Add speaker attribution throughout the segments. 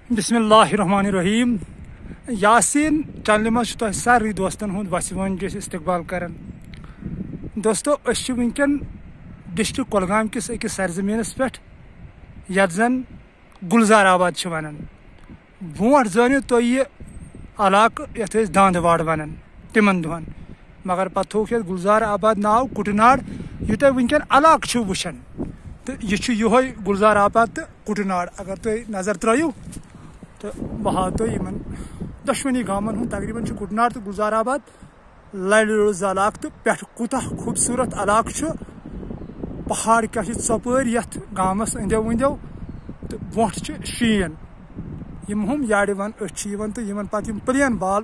Speaker 1: बिस्मिल्लाहिर्रहमानिर्रहीम। यासीन चैनल मज सारे दोस्तन हुंद वसीवन इस्तकबाल कर। दोस्तों वनकन डिस्ट्रिक्ट कुलगाम किस अकिस सरजमीनस पे यत जन गुलजार आबाद वनान। ब्रोट जानियो तुम यह इलाक ये दांदवाड़ वनान तिमन दुहन, मगर पे थोक ये गुलजार आबाद नाव कुटनाड़। यह तुम वनकन इलाक वुचान तो यह गुलजार आबाद तो कुटनाड़। अगर तुम नजर त्रो तो बह हाव तुम दशवनी गामन हूँ तकरीबन कुटनाड़ तो गुलजार आबाद लड़ इलाक तो पे कूता खूबसूरत इलाक पहाड़ क्या चपर ये गामस अंदो वंदो तो ब्रोट शीन हम याड़ वन तो इन पे प्लेन बाल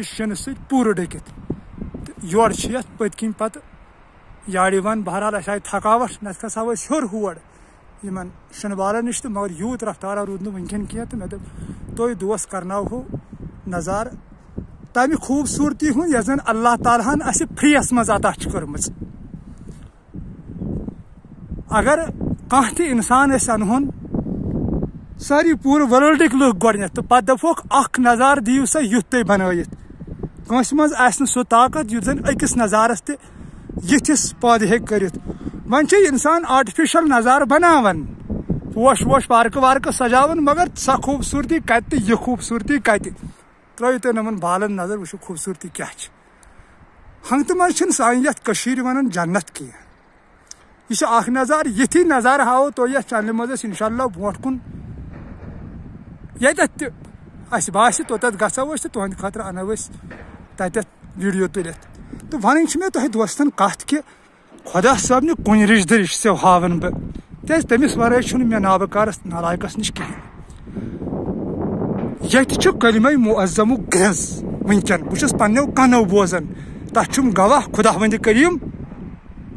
Speaker 1: शीन सत पूर ढकित तो योर पत्कि पे याड़ वन। बहरहाल अस थकावट नत खसो हर होर इन शन बालन नश तो मगर यूत रफ्तारा रूद वनकन कह तो मे दोप तुम दोस्त करनाव नज़ार तमि खूबसूरती हूँ यह जन अल्लाह ताला हन अस फ्रीयस मज अता कर्म। अगर कह ति इंसान अनहुन सारी पूर वर्ल्डिक लुक गोडनेथ तो पे दपोक अख नज़ार दियो सा युथ तुम बनवित कंस मज आसि सो ताकत युथ जन अकिस नज़ारस ते यिथिस पद हेक करित। वन इंसान आर्टिफिशियल नज़ार बनावन पोश वोश पार्क वार्क सजावन, मगर सा खूबसूरती कत यह खूबसूरती कत त्रो तुम नमन बालन नजर वो खूबसूरती क्या हंगत मज सान ये वन जन्नत कह यह नज़ार यथी नज़ार हाव तो ये चैनल मज इंशाल्लाह ब्रोट कुन ये बास तोत गो तुंद खतर अनो तत वीडियो तुलित। तो वन मे तुह दोस्तन कत कि खुदा साहब ने कुन रिश्त रिश्त से हावन बह क्या तमिस वर मे नाबकारस नालायकस नश कहें। ये कलिमा मुअज़्ज़म ग्रज वनकन बहुत पन्नो कनो बोजान तम गवाह खुदावंद करीम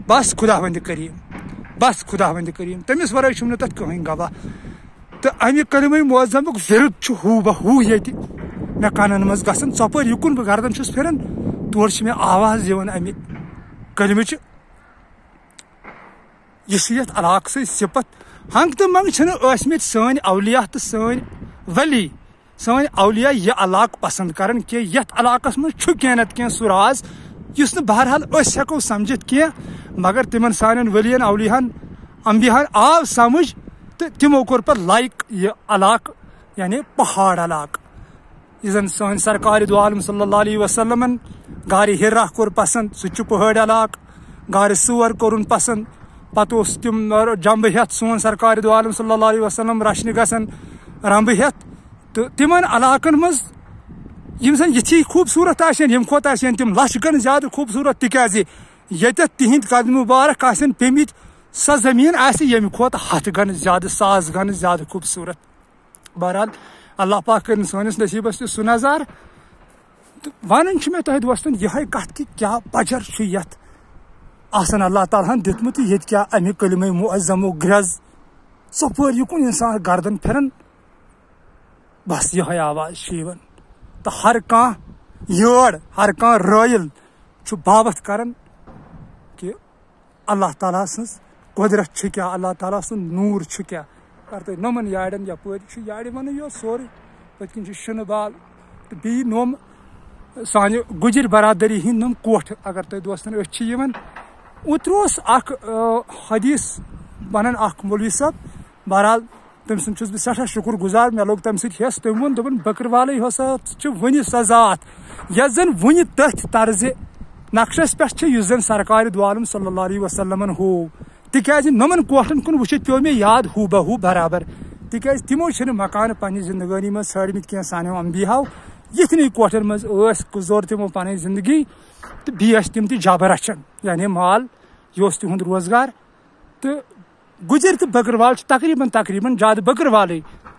Speaker 1: बस खुदावंद करीम बस खुदावंद करीम तमिस वर तथ कहीं गवाह। तो अमि कलिमा मुअज़्ज़म विरुद्ध हू बहू ये मे कानन मज गसन चपर युकुन बह गर्दन फिरन तोर मे आवाज अमि कलिमच यह इलाक सिपत हंग तो मंग सन औलिया तो सन वली सन औलिया यह इलाक पसंद करन कि यथ इलाकस मज कह नत कह सह राज युस बहरहाल हेको समझित कह, मगर तिमन सान वलियन औलियान अंबियान आव समझ तो तिमो कोर पर लाइक यह इलाक यानी पहाड़ इलाक। यह जन सन सरकार दो आलम सल्लल्लाहु अलैहि वसल्लम गार हिरा कोर पसंद सह पहाड़ इलाक, गार सूर कोरुन पसंद पत तम जंब हेत सोन सरकार दो आलम सल्लल्लाहु अलैहि वसल्लम रचन गसन रंब हेत तो तिमन इलाकन मज यम यथी खूबसूरत यम खोत तम लच गन ज्यादा खूबसूरत तिकाज ये तिहद कदम मुबारक पेमित सा जमीन यम खोत हथ गन ज्यादा 100 गन ज्यादा खूबसूरत। बहरहाल अल्लाह पाक कर सनिस नसीबस सह नज़ार। तो वन मे तुह दोस्तन यह कत कि क्या बजर यथ आसन अल्लाह ताला दितमुत ये क्या अमि कलिमा मुअज़्ज़म ग्रज चपर युकुन इंसान गर्दन फिरन बस यह आवाज शीवन। तो हर कह योड़ हर कह रॉयल बाबत करन कि अल्लाह ताला सज कुदरत क्या अल्लाह ताला सुन नूर क्या। कर तुम नमन याड़न यपर याड़ वन यो सोरे पत्कन शन बाल तो बी नम सान गुजर बरादरी हिंद नम कोठ। अगर तुम दोस्तन उतरोस हदीस वन मौलवी साहब। बहरहाल तम सुन बह सठा शुक्र गुजार मे लोग तम सस तम वो दोपन बकरवाल हसा वन सह जात यह जन वन तथ तर्ज नक्शस पे जन सरकार दो आलम सल्लल्लाहु अलैहि वसल्लम हो तिकाज नमन कोठन कुन वुचित पे मे याद हू बहू बराबर तिकाज तिमो मकान पन्ने जिंदगानी मज छाड़मित कह सानो अंबियाओ यथनी कोठन मज गुजर तिमो पन जिंदगी तो बी तम जब रचन यानी माल यह तिहद रोजगार। तो गुजर तो बकरवाल तकरीबन तकरीबन ज्यादा बकरवाल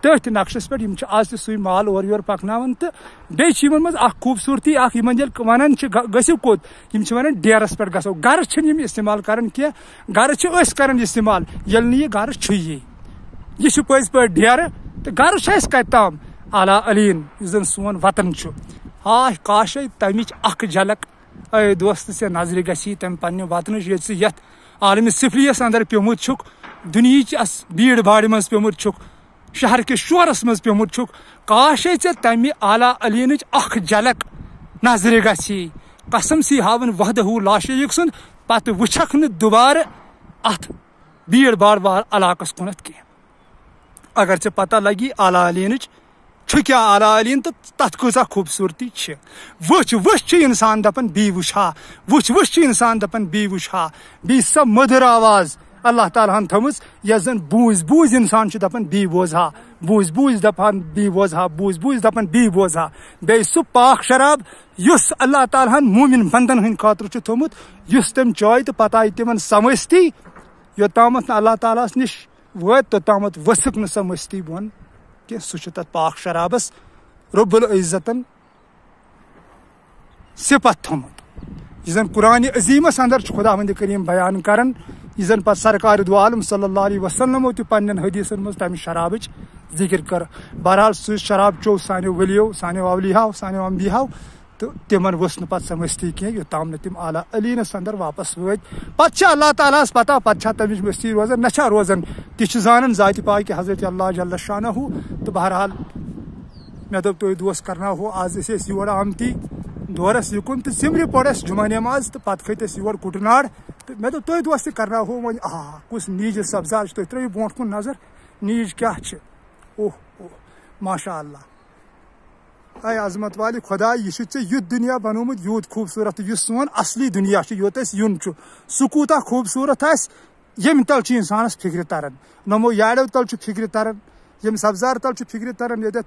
Speaker 1: तथ नक्शस पे आज सू माल और योर पकनावन। तो बेन मज खूबसूरती वन गो कोत वन डेरस पे गो गर इस्तेमाल कर गर कर इस्तेमाल ये यह गर यह पज पे डेर तो गर कत ताम आला अलीन जन सोन वतन हाय काश तमिच झलक दोस्त से नजर गसी तम पन्ने वतन आलम सिफलियस अंदर प्योमुत दुनिया भीड़ भाड़ मज प्योमुत शहर के शोरस मज पेमुत छुक काश तमि आला अलीन अख झलक नजर गसी कसम सी हावन वहदहू ला शरीक सुन पत वुछक न दोबार अथ भीड़ भाड़ वाल इलाकस कुनत कह अगर चे पता लगी आला अलीन क्या आला अलीन तो तथ कूचा खूबसूरती वुच वुच इंसान दपन बी वुछा वुच वुच इंसान दपन बी वुछा बी सब मधुर आवाज अल्लाह ताला हन थमस यस जन बूझ बूझ इंसान दपन बी बोझा बूझ बूझ दपन बी बोझा बूझ बूझ दपन बी बोझा बे सु पाक शराब युस अल्लाह ताला हन मोमिन बंदन हन खातर थोमुत युस तम चोय तो पता तिमन समझती योतामत अल्लाह ताला निश वो तोतामत वसक न समझती बोन कि सह तथ पाक शराबस रब्बुल इज्जतन सिफत थोमुत यह जन कुरान अजीमस अंदर खुदावंद करीम बयान करन यह जन पत सरकार दो आलम सल्लल्लाहु अलैहि वसल्लम तो पन्न हदीसन मज तम शराब जिक्र कर बहरहाल सह शराब चो सानो वलियो सानो अवलियाओ सानो अंबियाओ तो तिमन वस न समझती कह योताम न तिम आला अलीनस अंदर वापस वत पत अल्लाह ताला पता पत तमिच मस्ती रोजान न रोजान ति जानन जाति पाक हजरत अल्लाह जल्ल शानहू तो बहरहाल मे दोप तुह दोस करना हो आज योर आमती दोरस युकुन तो सिमरि पड़ जुमा नमाज तो पत खत योर कुटनाड़ तो मे दोप तुह दोस करना हो वो कुछ नीज सब्जार तुह त्रो ब्रोट कुन नजर नीज क्या ओह ओह माशा अल्लाह आय अजमत वाली खुदा यह युत दुनिया बनोमुत यूत खूबसूरत यह सोन असली दुनिया योत यून सह कूता खूबसूरत यम तल इंसानस फिक्र तरन नमो याड़ो तल फिक्र तरन यम सब्जार तल फिक्र तरन ये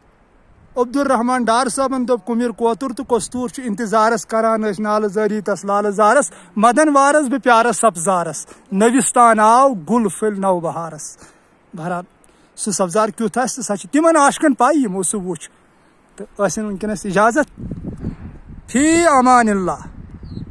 Speaker 1: अब्दुलरहमान डार साहबन दोप कुमिर कोतुर तो कस्तूर इंतजारस करान नाल जारी तस लाल जारस मदन वारस बे प्यारस सब्जारस नविस्तान आव गुल फिल नव बहारस बहरहाल सह सब्जार क्युत सह तिमन आशकन पाई यमो सह वुच तो वनकस इजाजत फी अमानिल्लाह।